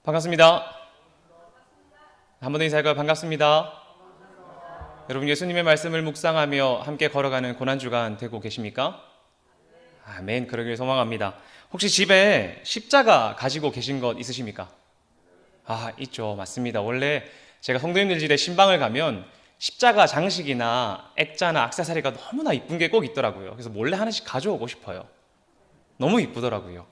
반갑습니다. 한 번 더 인사할까요? 반갑습니다. 여러분, 예수님의 말씀을 묵상하며 함께 걸어가는 고난주간 되고 계십니까? 아멘. 그러길 소망합니다. 혹시 집에 십자가 가지고 계신 것 있으십니까? 있죠. 맞습니다. 원래 제가 성도님들 집에 신방을 가면 십자가 장식이나 액자나 액세서리가 너무나 이쁜 게 꼭 있더라고요. 그래서 몰래 하나씩 가져오고 싶어요. 너무 이쁘더라고요.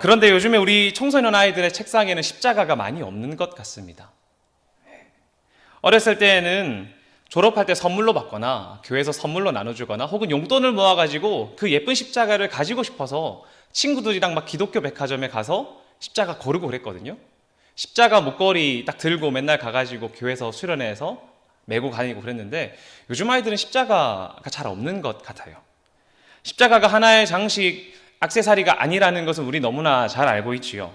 그런데 요즘에 우리 청소년 아이들의 책상에는 십자가가 많이 없는 것 같습니다. 어렸을 때에는 졸업할 때 선물로 받거나 교회에서 선물로 나눠주거나 혹은 용돈을 모아가지고 그 예쁜 십자가를 가지고 싶어서 친구들이랑 막 기독교 백화점에 가서 십자가 고르고 그랬거든요. 십자가 목걸이 딱 들고 맨날 가가지고 교회에서 수련회에서 메고 다니고 그랬는데 요즘 아이들은 십자가가 잘 없는 것 같아요. 십자가가 하나의 장식, 액세서리가 아니라는 것은 우리 너무나 잘 알고 있지요.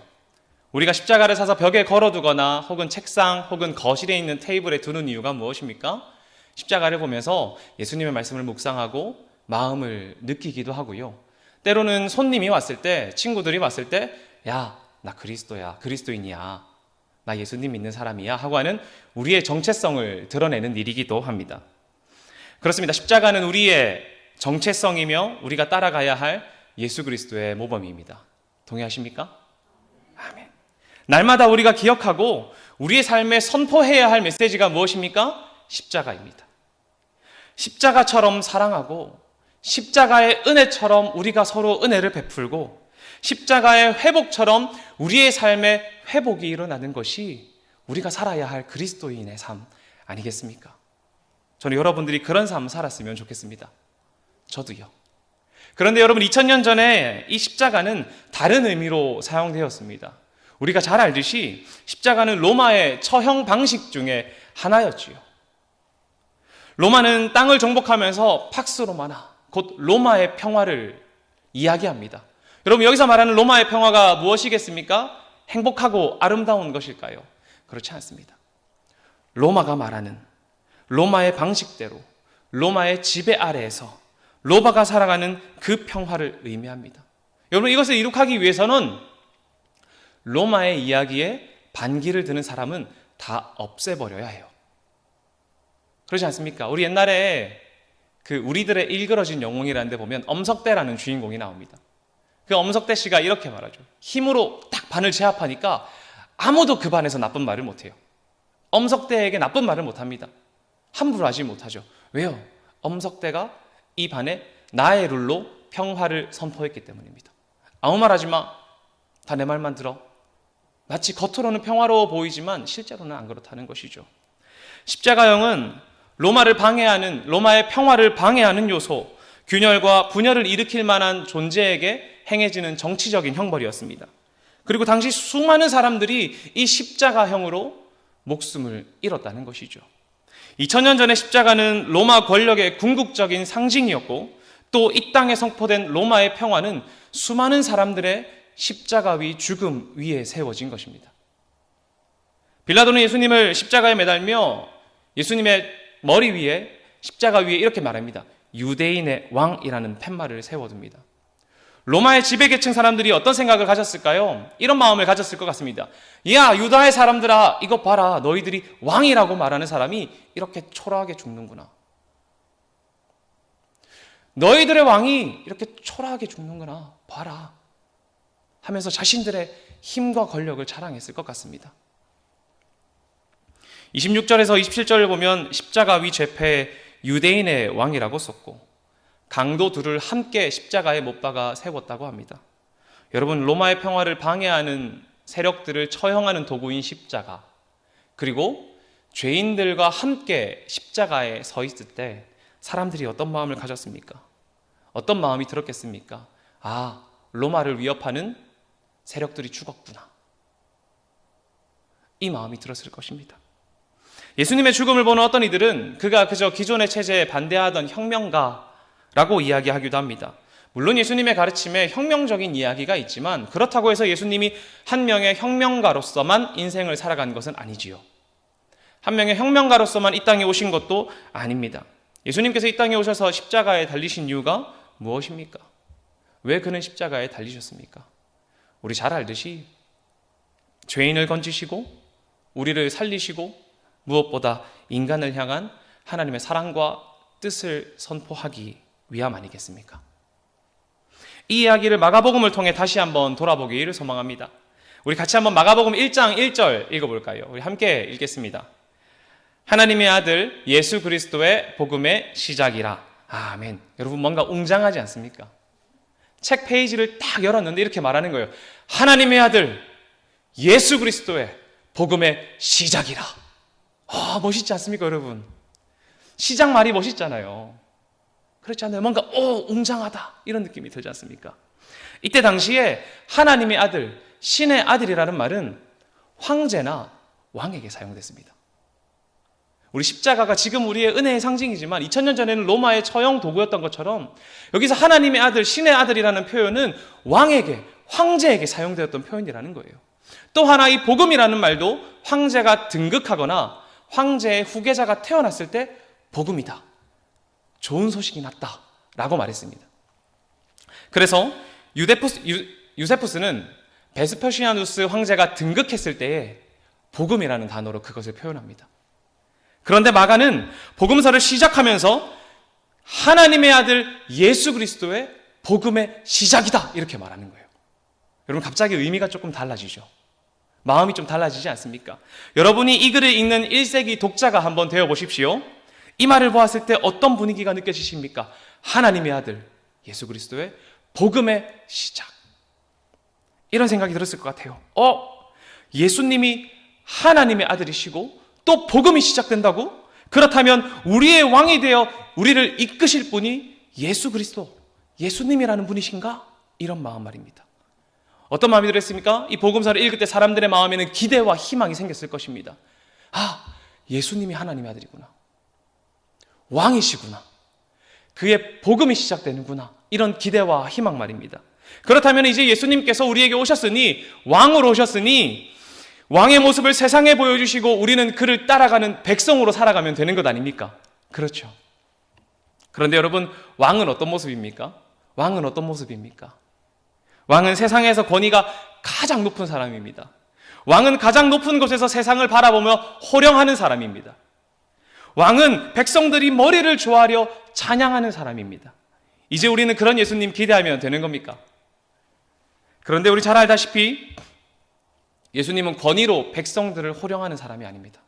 우리가 십자가를 사서 벽에 걸어두거나 혹은 책상 혹은 거실에 있는 테이블에 두는 이유가 무엇입니까? 십자가를 보면서 예수님의 말씀을 묵상하고 마음을 느끼기도 하고요. 때로는 손님이 왔을 때, 친구들이 왔을 때 야, 나 그리스도야, 그리스도인이야, 나 예수님 믿는 사람이야 하고 하는 우리의 정체성을 드러내는 일이기도 합니다. 그렇습니다. 십자가는 우리의 정체성이며 우리가 따라가야 할 예수 그리스도의 모범입니다. 동의하십니까? 아멘. 날마다 우리가 기억하고 우리의 삶에 선포해야 할 메시지가 무엇입니까? 십자가입니다. 십자가처럼 사랑하고 십자가의 은혜처럼 우리가 서로 은혜를 베풀고 십자가의 회복처럼 우리의 삶에 회복이 일어나는 것이 우리가 살아야 할 그리스도인의 삶 아니겠습니까? 저는 여러분들이 그런 삶 살았으면 좋겠습니다. 저도요. 그런데 여러분, 2000년 전에 이 십자가는 다른 의미로 사용되었습니다. 우리가 잘 알듯이 십자가는 로마의 처형 방식 중에 하나였지요. 로마는 땅을 정복하면서 팍스 로마나 곧 로마의 평화를 이야기합니다. 여러분, 여기서 말하는 로마의 평화가 무엇이겠습니까? 행복하고 아름다운 것일까요? 그렇지 않습니다. 로마가 말하는 로마의 방식대로 로마의 지배 아래에서 로마가 살아가는 그 평화를 의미합니다. 여러분, 이것을 이룩하기 위해서는 로마의 이야기에 반기를 드는 사람은 다 없애버려야 해요. 그렇지 않습니까? 우리 옛날에 우리들의 일그러진 영웅이라는 데 보면 엄석대라는 주인공이 나옵니다. 그 엄석대 씨가 이렇게 말하죠. 힘으로 딱 반을 제압하니까 아무도 그 반에서 나쁜 말을 못해요. 엄석대에게 나쁜 말을 못합니다. 함부로 하지 못하죠. 왜요? 엄석대가 이 반에 나의 룰로 평화를 선포했기 때문입니다. 아무 말 하지 마. 다 내 말만 들어. 마치 겉으로는 평화로워 보이지만 실제로는 안 그렇다는 것이죠. 십자가형은 로마의 평화를 방해하는 요소, 균열과 분열을 일으킬 만한 존재에게 행해지는 정치적인 형벌이었습니다. 그리고 당시 수많은 사람들이 이 십자가형으로 목숨을 잃었다는 것이죠. 2000년 전의 십자가는 로마 권력의 궁극적인 상징이었고 또 이 땅에 선포된 로마의 평화는 수많은 사람들의 십자가 위 죽음 위에 세워진 것입니다. 빌라도는 예수님을 십자가에 매달며 예수님의 머리 위에 십자가 위에 이렇게 말합니다. 유대인의 왕이라는 팻말을 세워둡니다. 로마의 지배계층 사람들이 어떤 생각을 가졌을까요? 이런 마음을 가졌을 것 같습니다. 야, 유다의 사람들아, 이것 봐라. 너희들이 왕이라고 말하는 사람이 이렇게 초라하게 죽는구나. 너희들의 왕이 이렇게 초라하게 죽는구나. 봐라. 하면서 자신들의 힘과 권력을 자랑했을 것 같습니다. 26절에서 27절을 보면 십자가 위 죄패에 유대인의 왕이라고 썼고 강도 둘을 함께 십자가에 못 박아 세웠다고 합니다. 여러분, 로마의 평화를 방해하는 세력들을 처형하는 도구인 십자가, 그리고 죄인들과 함께 십자가에 서 있을 때 사람들이 어떤 마음을 가졌습니까? 어떤 마음이 들었겠습니까? 로마를 위협하는 세력들이 죽었구나. 이 마음이 들었을 것입니다. 예수님의 죽음을 보는 어떤 이들은 그가 그저 기존의 체제에 반대하던 혁명가라고 이야기하기도 합니다. 물론 예수님의 가르침에 혁명적인 이야기가 있지만 그렇다고 해서 예수님이 한 명의 혁명가로서만 인생을 살아간 것은 아니지요. 한 명의 혁명가로서만 이 땅에 오신 것도 아닙니다. 예수님께서 이 땅에 오셔서 십자가에 달리신 이유가 무엇입니까? 왜 그는 십자가에 달리셨습니까? 우리 잘 알듯이 죄인을 건지시고 우리를 살리시고 무엇보다 인간을 향한 하나님의 사랑과 뜻을 선포하기 위함 아니겠습니까? 이 이야기를 마가복음을 통해 다시 한번 돌아보기를 소망합니다. 우리 같이 한번 마가복음 1장 1절 읽어볼까요? 우리 함께 읽겠습니다. 하나님의 아들 예수 그리스도의 복음의 시작이라. 아멘. 여러분 뭔가 웅장하지 않습니까? 책 페이지를 딱 열었는데 이렇게 말하는 거예요. 하나님의 아들 예수 그리스도의 복음의 시작이라. 멋있지 않습니까, 여러분? 시작 말이 멋있잖아요. 그렇지 않나요? 뭔가 웅장하다 이런 느낌이 들지 않습니까? 이때 당시에 하나님의 아들, 신의 아들이라는 말은 황제나 왕에게 사용됐습니다. 우리 십자가가 지금 우리의 은혜의 상징이지만 2000년 전에는 로마의 처형 도구였던 것처럼 여기서 하나님의 아들, 신의 아들이라는 표현은 왕에게, 황제에게 사용되었던 표현이라는 거예요. 또 하나 이 복음이라는 말도 황제가 등극하거나 황제의 후계자가 태어났을 때 복음이다, 좋은 소식이 났다 라고 말했습니다. 그래서 유세푸스는 베스퍼시아누스 황제가 등극했을 때에 복음이라는 단어로 그것을 표현합니다. 그런데 마가는 복음서를 시작하면서 하나님의 아들 예수 그리스도의 복음의 시작이다 이렇게 말하는 거예요. 여러분 갑자기 의미가 조금 달라지죠. 마음이 좀 달라지지 않습니까? 여러분이 이 글을 읽는 1세기 독자가 한번 되어보십시오. 이 말을 보았을 때 어떤 분위기가 느껴지십니까? 하나님의 아들 예수 그리스도의 복음의 시작, 이런 생각이 들었을 것 같아요. 예수님이 하나님의 아들이시고 또 복음이 시작된다고? 그렇다면 우리의 왕이 되어 우리를 이끄실 분이 예수 그리스도, 예수님이라는 분이신가? 이런 마음 말입니다. 어떤 마음이 들었습니까? 이 복음서를 읽을 때 사람들의 마음에는 기대와 희망이 생겼을 것입니다. 예수님이 하나님의 아들이구나, 왕이시구나, 그의 복음이 시작되는구나, 이런 기대와 희망 말입니다. 그렇다면 이제 예수님께서 우리에게 오셨으니, 왕으로 오셨으니 왕의 모습을 세상에 보여주시고 우리는 그를 따라가는 백성으로 살아가면 되는 것 아닙니까? 그렇죠. 그런데 여러분, 왕은 어떤 모습입니까? 왕은 어떤 모습입니까? 왕은 세상에서 권위가 가장 높은 사람입니다. 왕은 가장 높은 곳에서 세상을 바라보며 호령하는 사람입니다. 왕은 백성들이 머리를 조아려 찬양하는 사람입니다. 이제 우리는 그런 예수님 기대하면 되는 겁니까? 그런데 우리 잘 알다시피 예수님은 권위로 백성들을 호령하는 사람이 아닙니다.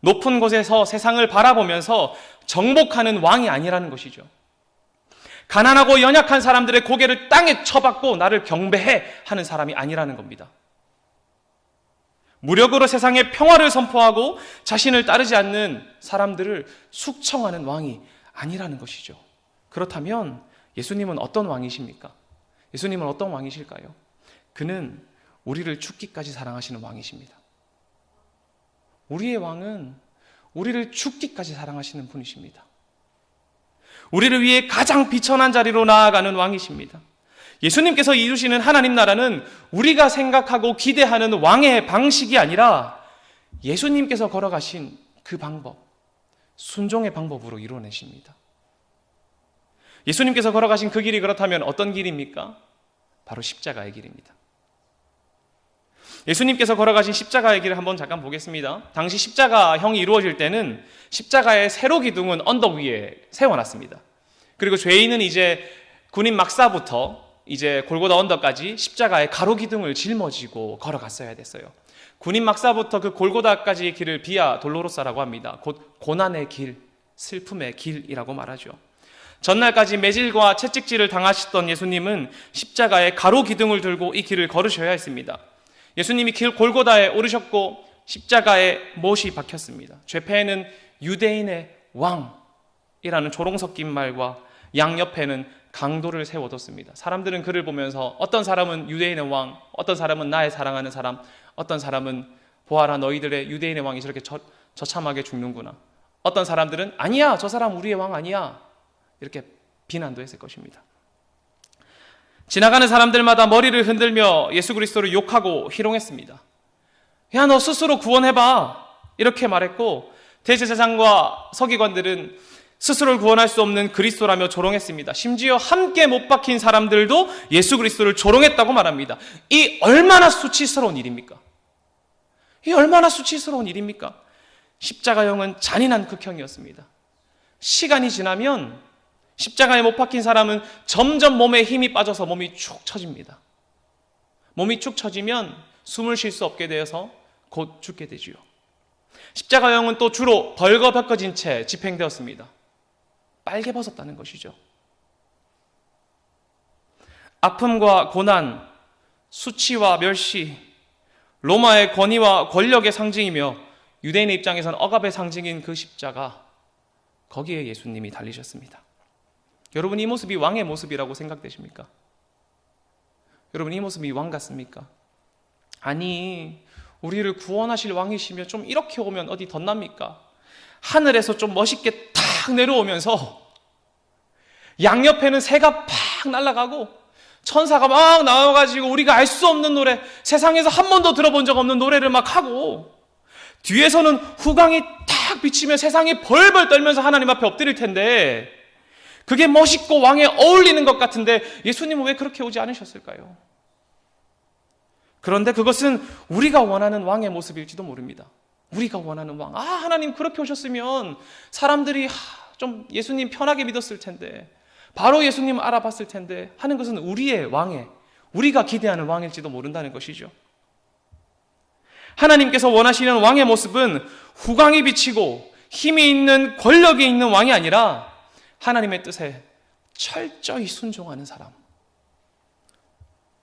높은 곳에서 세상을 바라보면서 정복하는 왕이 아니라는 것이죠. 가난하고 연약한 사람들의 고개를 땅에 쳐박고 나를 경배해 하는 사람이 아니라는 겁니다. 무력으로 세상에 평화를 선포하고 자신을 따르지 않는 사람들을 숙청하는 왕이 아니라는 것이죠. 그렇다면 예수님은 어떤 왕이십니까? 예수님은 어떤 왕이실까요? 그는 우리를 죽기까지 사랑하시는 왕이십니다. 우리의 왕은 우리를 죽기까지 사랑하시는 분이십니다. 우리를 위해 가장 비천한 자리로 나아가는 왕이십니다. 예수님께서 이루시는 하나님 나라는 우리가 생각하고 기대하는 왕의 방식이 아니라 예수님께서 걸어가신 그 방법, 순종의 방법으로 이루어내십니다. 예수님께서 걸어가신 그 길이 그렇다면 어떤 길입니까? 바로 십자가의 길입니다. 예수님께서 걸어가신 십자가의 길을 한번 잠깐 보겠습니다. 당시 십자가형이 이루어질 때는 십자가의 세로 기둥은 언덕 위에 세워놨습니다. 그리고 죄인은 이제 군인 막사부터 이제 골고다 언덕까지 십자가의 가로 기둥을 짊어지고 걸어갔어야 됐어요. 군인 막사부터 그 골고다까지의 길을 비아 돌로로사라고 합니다. 곧 고난의 길, 슬픔의 길이라고 말하죠. 전날까지 매질과 채찍질을 당하셨던 예수님은 십자가의 가로 기둥을 들고 이 길을 걸으셔야 했습니다. 예수님이 길 골고다에 오르셨고 십자가에 못이 박혔습니다. 죄패에는 유대인의 왕이라는 조롱 섞인 말과 양옆에는 강도를 세워뒀습니다. 사람들은 그를 보면서 어떤 사람은 유대인의 왕, 어떤 사람은 나의 사랑하는 사람, 어떤 사람은 보아라 너희들의 유대인의 왕이 저렇게 저참하게 죽는구나, 어떤 사람들은 아니야 저 사람 우리의 왕 아니야, 이렇게 비난도 했을 것입니다. 지나가는 사람들마다 머리를 흔들며 예수 그리스도를 욕하고 희롱했습니다. 야, 너 스스로 구원해봐, 이렇게 말했고 대제사장과 서기관들은 스스로를 구원할 수 없는 그리스도라며 조롱했습니다. 심지어 함께 못 박힌 사람들도 예수 그리스도를 조롱했다고 말합니다. 이 얼마나 수치스러운 일입니까? 이 얼마나 수치스러운 일입니까? 십자가형은 잔인한 극형이었습니다. 시간이 지나면 십자가에 못 박힌 사람은 점점 몸에 힘이 빠져서 몸이 축 처집니다. 몸이 축 처지면 숨을 쉴 수 없게 되어서 곧 죽게 되지요. 십자가형은 또 주로 벌거벗겨진 채 집행되었습니다. 빨개 벗었다는 것이죠. 아픔과 고난, 수치와 멸시, 로마의 권위와 권력의 상징이며 유대인의 입장에서는 억압의 상징인 그 십자가, 거기에 예수님이 달리셨습니다. 여러분, 이 모습이 왕의 모습이라고 생각되십니까? 여러분, 이 모습이 왕 같습니까? 아니, 우리를 구원하실 왕이시며 좀 이렇게 오면 어디 덧납니까? 하늘에서 좀 멋있게 탁 내려오면서 양옆에는 새가 팍 날아가고 천사가 막 나와가지고 우리가 알 수 없는 노래, 세상에서 한 번도 들어본 적 없는 노래를 막 하고, 뒤에서는 후광이 탁 비치며 세상이 벌벌 떨면서 하나님 앞에 엎드릴 텐데, 그게 멋있고 왕에 어울리는 것 같은데 예수님은 왜 그렇게 오지 않으셨을까요? 그런데 그것은 우리가 원하는 왕의 모습일지도 모릅니다. 우리가 원하는 왕, 하나님 그렇게 오셨으면 사람들이 좀 예수님 편하게 믿었을 텐데, 바로 예수님 알아봤을 텐데 하는 것은 우리의 왕의, 우리가 기대하는 왕일지도 모른다는 것이죠. 하나님께서 원하시는 왕의 모습은 후광이 비치고 힘이 있는, 권력이 있는 왕이 아니라 하나님의 뜻에 철저히 순종하는 사람,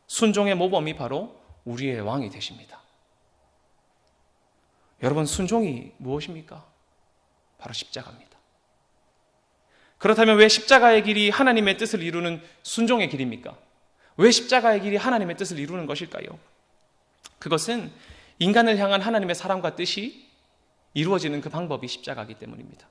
순종의 모범이 바로 우리의 왕이 되십니다. 여러분, 순종이 무엇입니까? 바로 십자가입니다. 그렇다면 왜 십자가의 길이 하나님의 뜻을 이루는 순종의 길입니까? 왜 십자가의 길이 하나님의 뜻을 이루는 것일까요? 그것은 인간을 향한 하나님의 사랑과 뜻이 이루어지는 그 방법이 십자가이기 때문입니다.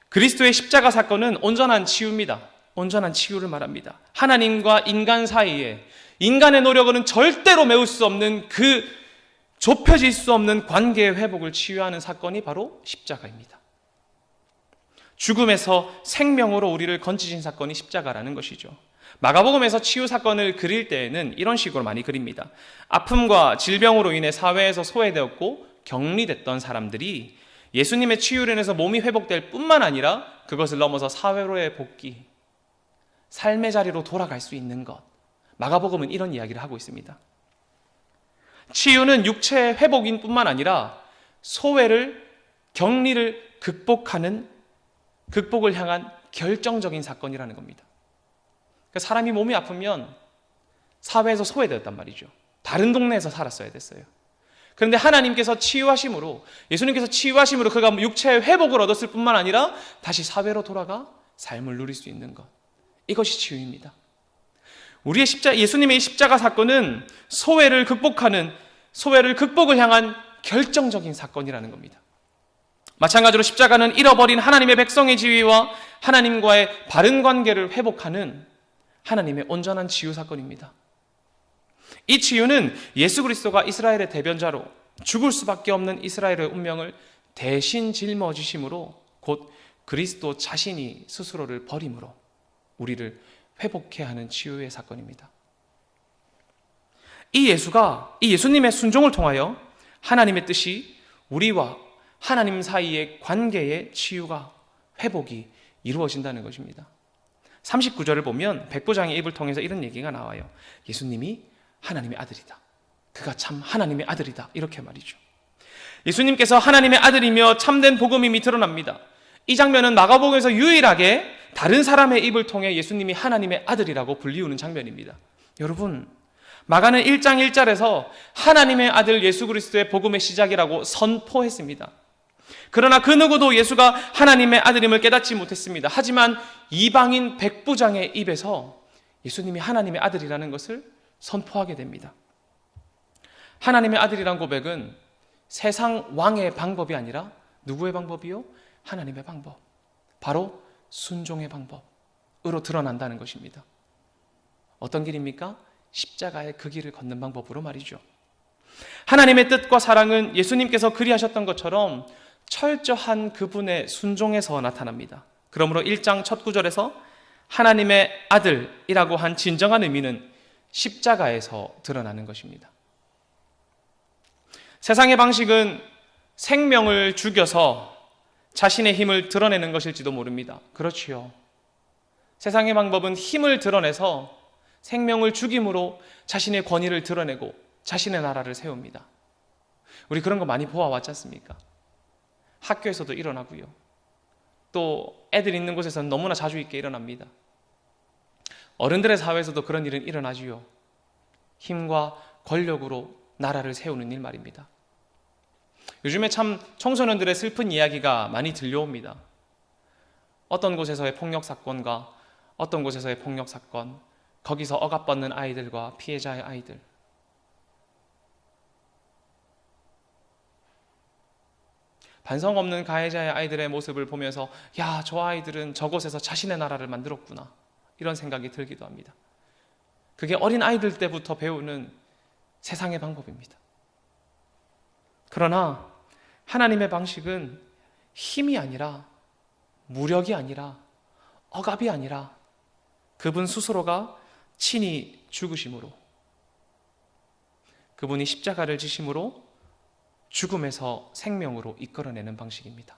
그리스도의 십자가 사건은 온전한 치유입니다. 온전한 치유를 말합니다. 하나님과 인간 사이에 인간의 노력으로는 절대로 메울 수 없는, 그 좁혀질 수 없는 관계의 회복을 치유하는 사건이 바로 십자가입니다. 죽음에서 생명으로 우리를 건지신 사건이 십자가라는 것이죠. 마가복음에서 치유 사건을 그릴 때에는 이런 식으로 많이 그립니다. 아픔과 질병으로 인해 사회에서 소외되었고 격리됐던 사람들이 예수님의 치유로 인해서 몸이 회복될 뿐만 아니라 그것을 넘어서 사회로의 복귀, 삶의 자리로 돌아갈 수 있는 것, 마가복음은 이런 이야기를 하고 있습니다. 치유는 육체의 회복인 뿐만 아니라 소외를, 격리를 극복을 향한 결정적인 사건이라는 겁니다. 그러니까 사람이 몸이 아프면 사회에서 소외되었단 말이죠. 다른 동네에서 살았어야 됐어요. 그런데 하나님께서 치유하심으로, 예수님께서 치유하심으로 그가 육체의 회복을 얻었을 뿐만 아니라 다시 사회로 돌아가 삶을 누릴 수 있는 것, 이것이 치유입니다. 우리의 예수님의 십자가 사건은 소외를 극복을 향한 결정적인 사건이라는 겁니다. 마찬가지로 십자가는 잃어버린 하나님의 백성의 지위와 하나님과의 바른 관계를 회복하는 하나님의 온전한 치유 사건입니다. 이 치유는 예수 그리스도가 이스라엘의 대변자로 죽을 수밖에 없는 이스라엘의 운명을 대신 짊어지심으로, 곧 그리스도 자신이 스스로를 버림으로 우리를 회복해야 하는 치유의 사건입니다. 이 예수님의 순종을 통하여 하나님의 뜻이 우리와 하나님 사이의 관계의 치유가, 회복이 이루어진다는 것입니다. 39절을 보면 백부장의 입을 통해서 이런 얘기가 나와요. 예수님이 하나님의 아들이다. 그가 참 하나님의 아들이다. 이렇게 말이죠. 예수님께서 하나님의 아들이며 참된 복음임이 드러납니다. 이 장면은 마가복음에서 유일하게 다른 사람의 입을 통해 예수님이 하나님의 아들이라고 불리우는 장면입니다. 여러분, 마가는 1장 1절에서 하나님의 아들 예수 그리스도의 복음의 시작이라고 선포했습니다. 그러나 그 누구도 예수가 하나님의 아들임을 깨닫지 못했습니다. 하지만 이방인 백부장의 입에서 예수님이 하나님의 아들이라는 것을 선포하게 됩니다. 하나님의 아들이란 고백은 세상 왕의 방법이 아니라 누구의 방법이요? 하나님의 방법, 바로 순종의 방법으로 드러난다는 것입니다. 어떤 길입니까? 십자가의 그 길을 걷는 방법으로 말이죠. 하나님의 뜻과 사랑은 예수님께서 그리하셨던 것처럼 철저한 그분의 순종에서 나타납니다. 그러므로 1장 첫 구절에서 하나님의 아들이라고 한 진정한 의미는 십자가에서 드러나는 것입니다. 세상의 방식은 생명을 죽여서 자신의 힘을 드러내는 것일지도 모릅니다. 그렇지요. 세상의 방법은 힘을 드러내서 생명을 죽임으로 자신의 권위를 드러내고 자신의 나라를 세웁니다. 우리 그런 거 많이 보아왔지 않습니까? 학교에서도 일어나고요. 또 애들 있는 곳에서는 너무나 자주 있게 일어납니다. 어른들의 사회에서도 그런 일은 일어나지요. 힘과 권력으로 나라를 세우는 일 말입니다. 요즘에 참 청소년들의 슬픈 이야기가 많이 들려옵니다. 어떤 곳에서의 폭력 사건과 어떤 곳에서의 폭력 사건, 거기서 억압받는 아이들과 피해자의 아이들. 반성 없는 가해자의 아이들의 모습을 보면서 야, 저 아이들은 저곳에서 자신의 나라를 만들었구나, 이런 생각이 들기도 합니다. 그게 어린 아이들 때부터 배우는 세상의 방법입니다. 그러나 하나님의 방식은 힘이 아니라, 무력이 아니라, 억압이 아니라 그분 스스로가 친히 죽으심으로, 그분이 십자가를 지심으로 죽음에서 생명으로 이끌어내는 방식입니다.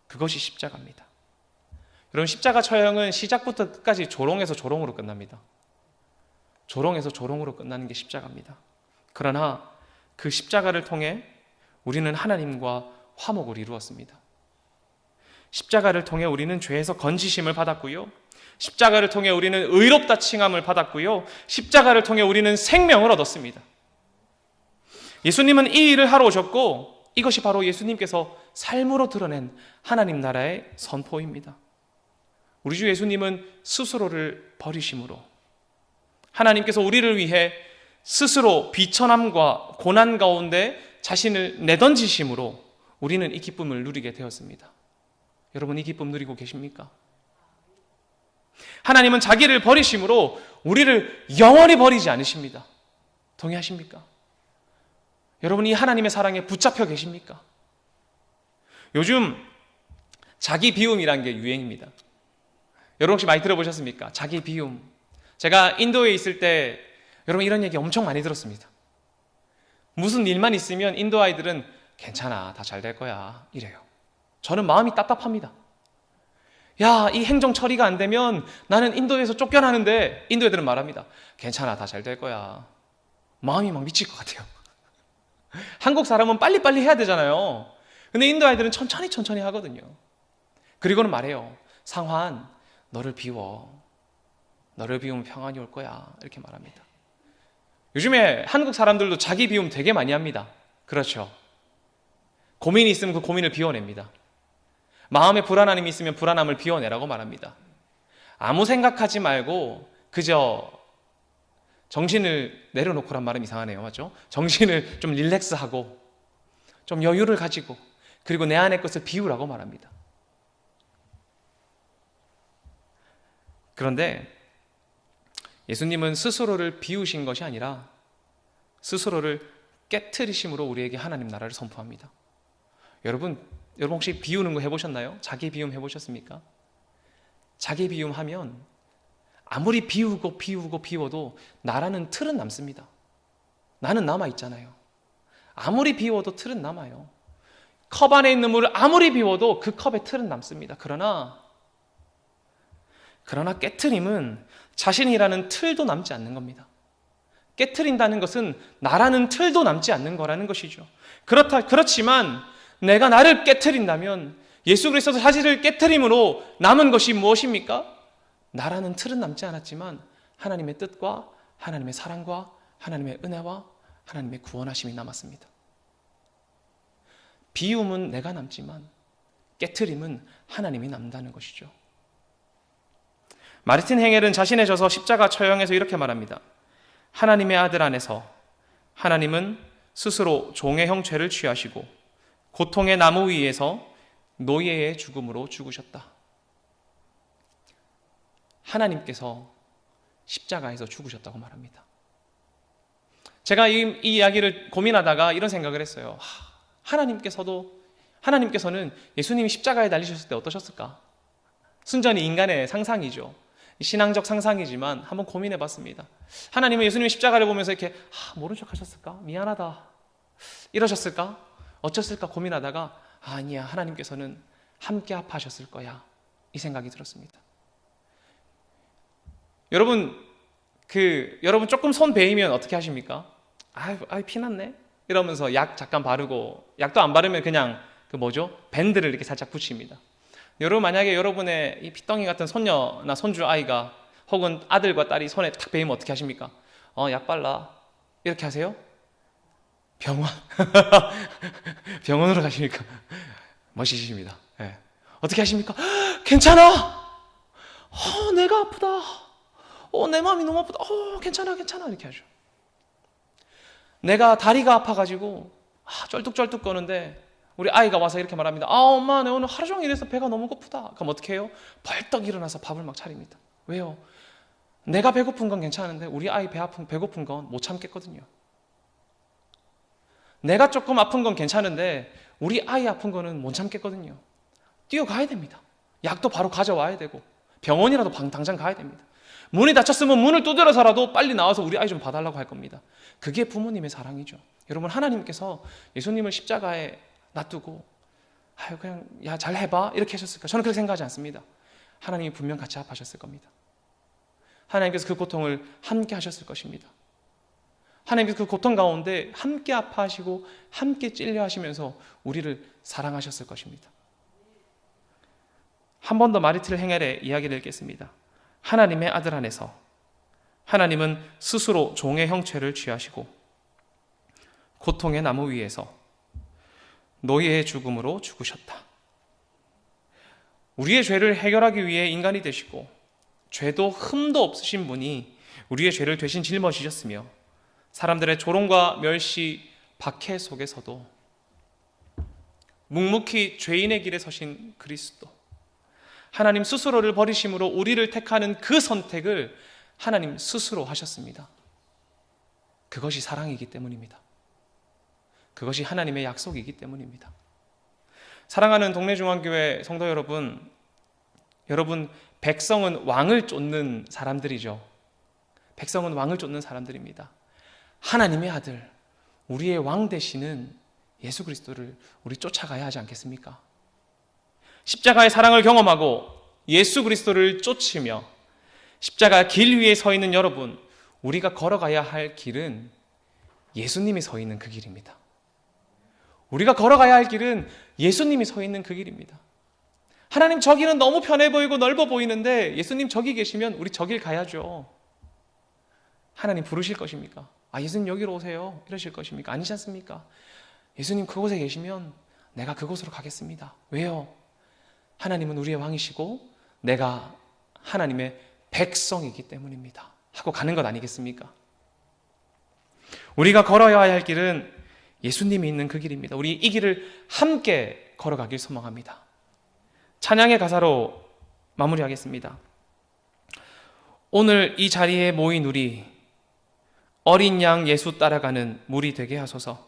그것이 십자가입니다. 여러분, 십자가 처형은 시작부터 끝까지 조롱에서 조롱으로 끝납니다. 조롱에서 조롱으로 끝나는 게 십자가입니다. 그러나 그 십자가를 통해 우리는 하나님과 화목을 이루었습니다. 십자가를 통해 우리는 죄에서 건지심을 받았고요. 십자가를 통해 우리는 의롭다 칭함을 받았고요. 십자가를 통해 우리는 생명을 얻었습니다. 예수님은 이 일을 하러 오셨고, 이것이 바로 예수님께서 삶으로 드러낸 하나님 나라의 선포입니다. 우리 주 예수님은 스스로를 버리심으로, 하나님께서 우리를 위해 스스로 비천함과 고난 가운데 자신을 내던지심으로 우리는 이 기쁨을 누리게 되었습니다. 여러분, 이 기쁨 누리고 계십니까? 하나님은 자기를 버리심으로 우리를 영원히 버리지 않으십니다. 동의하십니까? 여러분, 이 하나님의 사랑에 붙잡혀 계십니까? 요즘 자기 비움이라는 게 유행입니다. 여러분 혹시 많이 들어보셨습니까? 자기 비움. 제가 인도에 있을 때 여러분 이런 얘기 엄청 많이 들었습니다. 무슨 일만 있으면 인도 아이들은 괜찮아, 다 잘 될 거야, 이래요. 저는 마음이 답답합니다. 야, 이 행정 처리가 안 되면 나는 인도에서 쫓겨나는데, 인도 애들은 말합니다. 괜찮아, 다 잘 될 거야. 마음이 막 미칠 것 같아요. 한국 사람은 빨리빨리 해야 되잖아요. 근데 인도 아이들은 천천히 하거든요. 그리고는 말해요. 상환, 너를 비워. 너를 비우면 평안이 올 거야. 이렇게 말합니다. 요즘에 한국 사람들도 자기 비움 되게 많이 합니다. 그렇죠. 고민이 있으면 그 고민을 비워냅니다. 마음에 불안함이 있으면 불안함을 비워내라고 말합니다. 아무 생각하지 말고 그저 정신을 내려놓고란 말은 이상하네요. 맞죠? 정신을 좀 릴렉스하고 좀 여유를 가지고, 그리고 내 안의 것을 비우라고 말합니다. 그런데 예수님은 스스로를 비우신 것이 아니라 스스로를 깨트리심으로 우리에게 하나님 나라를 선포합니다. 여러분 혹시 비우는 거 해보셨나요? 자기 비움 해보셨습니까? 자기 비움 하면 아무리 비워도 나라는 틀은 남습니다. 나는 남아있잖아요. 아무리 비워도 틀은 남아요. 컵 안에 있는 물을 아무리 비워도 그 컵의 틀은 남습니다. 그러나 깨트림은 자신이라는 틀도 남지 않는 겁니다. 깨트린다는 것은 나라는 틀도 남지 않는 거라는 것이죠. 그렇지만 내가 나를 깨트린다면, 예수 그리스도 자신을 깨트림으로 남은 것이 무엇입니까? 나라는 틀은 남지 않았지만 하나님의 뜻과 하나님의 사랑과 하나님의 은혜와 하나님의 구원하심이 남았습니다. 비움은 내가 남지만 깨트림은 하나님이 남다는 것이죠. 마르틴 행헬은 자신의 저서 십자가 처형에서 이렇게 말합니다. 하나님의 아들 안에서 하나님은 스스로 종의 형체를 취하시고 고통의 나무 위에서 노예의 죽음으로 죽으셨다. 하나님께서 십자가에서 죽으셨다고 말합니다. 제가 이 이야기를 고민하다가 이런 생각을 했어요. 하나님께서도 하나님께서는 예수님이 십자가에 달리셨을 때 어떠셨을까? 순전히 인간의 상상이죠. 신앙적 상상이지만 한번 고민해 봤습니다. 하나님은 예수님의 십자가를 보면서 이렇게 모른 척 하셨을까? 미안하다. 이러셨을까? 어쩌을까 고민하다가 아니야, 하나님께서는 함께 아파하셨을 거야. 이 생각이 들었습니다. 여러분 조금 손 베이면 어떻게 하십니까? 피났네? 이러면서 약 잠깐 바르고, 약도 안 바르면 그냥 밴드를 이렇게 살짝 붙입니다. 여러분, 만약에 여러분의 이 피덩이 같은 손녀나 손주 아이가 혹은 아들과 딸이 손에 탁 베이면 어떻게 하십니까? 약 발라. 이렇게 하세요? 병원으로 가십니까? 멋있으십니다. 네. 어떻게 하십니까? 괜찮아! 내가 아프다. 내 마음이 너무 아프다. 괜찮아. 이렇게 하죠. 내가 다리가 아파가지고 쩔뚝쩔뚝 거는데 우리 아이가 와서 이렇게 말합니다. 엄마, 내 오늘 하루 종일 일해서 배가 너무 고프다. 그럼 어떻게 해요? 벌떡 일어나서 밥을 막 차립니다. 왜요? 내가 배고픈 건 괜찮은데 우리 아이 배고픈 건 못 참겠거든요. 내가 조금 아픈 건 괜찮은데 우리 아이 아픈 거는 못 참겠거든요. 뛰어가야 됩니다. 약도 바로 가져와야 되고 병원이라도 당장 가야 됩니다. 문이 닫혔으면 문을 두드려서라도 빨리 나와서 우리 아이 좀 봐달라고 할 겁니다. 그게 부모님의 사랑이죠. 여러분, 하나님께서 예수님을 십자가에 놔두고 그냥 잘 해봐 이렇게 하셨을까? 저는 그렇게 생각하지 않습니다. 하나님이 분명 같이 아파하셨을 겁니다. 하나님께서 그 고통을 함께 하셨을 것입니다. 하나님께서 그 고통 가운데 함께 아파하시고 함께 찔려 하시면서 우리를 사랑하셨을 것입니다. 한 번 더 마르틸 행헬의 이야기를 읽겠습니다. 하나님의 아들 안에서 하나님은 스스로 종의 형체를 취하시고 고통의 나무 위에서 노예의 죽음으로 죽으셨다. 우리의 죄를 해결하기 위해 인간이 되시고 죄도 흠도 없으신 분이 우리의 죄를 대신 짊어지셨으며 사람들의 조롱과 멸시, 박해 속에서도 묵묵히 죄인의 길에 서신 그리스도, 하나님 스스로를 버리심으로 우리를 택하는 그 선택을 하나님 스스로 하셨습니다. 그것이 사랑이기 때문입니다. 그것이 하나님의 약속이기 때문입니다. 사랑하는 동래중앙교회 성도 여러분, 백성은 왕을 쫓는 사람들이죠. 백성은 왕을 쫓는 사람들입니다. 하나님의 아들, 우리의 왕 되시는 예수 그리스도를 우리 쫓아가야 하지 않겠습니까? 십자가의 사랑을 경험하고 예수 그리스도를 쫓으며 십자가 길 위에 서 있는 여러분, 우리가 걸어가야 할 길은 예수님이 서 있는 그 길입니다. 우리가 걸어가야 할 길은 예수님이 서 있는 그 길입니다. 하나님, 저 길은 너무 편해 보이고 넓어 보이는데 예수님 저기 계시면 우리 저 길 가야죠. 하나님 부르실 것입니까? 예수님 여기로 오세요 이러실 것입니까? 아니지 않습니까? 예수님 그곳에 계시면 내가 그곳으로 가겠습니다. 왜요? 하나님은 우리의 왕이시고 내가 하나님의 백성이기 때문입니다 하고 가는 것 아니겠습니까? 우리가 걸어야 할 길은 예수님이 있는 그 길입니다. 우리 이 길을 함께 걸어가길 소망합니다. 찬양의 가사로 마무리하겠습니다. 오늘 이 자리에 모인 우리 어린 양 예수 따라가는 무리 되게 하소서.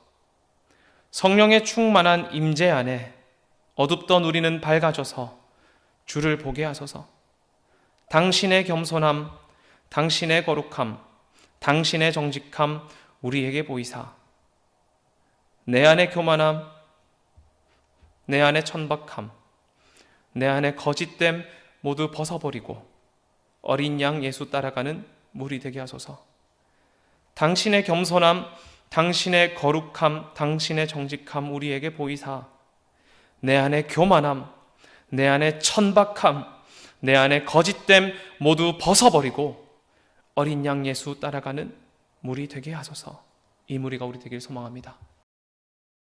성령의 충만한 임재 안에 어둡던 우리는 밝아져서 주를 보게 하소서. 당신의 겸손함, 당신의 거룩함, 당신의 정직함 우리에게 보이사 내 안의 교만함, 내 안의 천박함, 내 안의 거짓됨 모두 벗어버리고 어린 양 예수 따라가는 무리 되게 하소서. 당신의 겸손함, 당신의 거룩함, 당신의 정직함 우리에게 보이사 내 안의 교만함, 내 안의 천박함, 내 안의 거짓됨 모두 벗어버리고 어린 양 예수 따라가는 무리 되게 하소서. 이 무리가 우리 되길 소망합니다.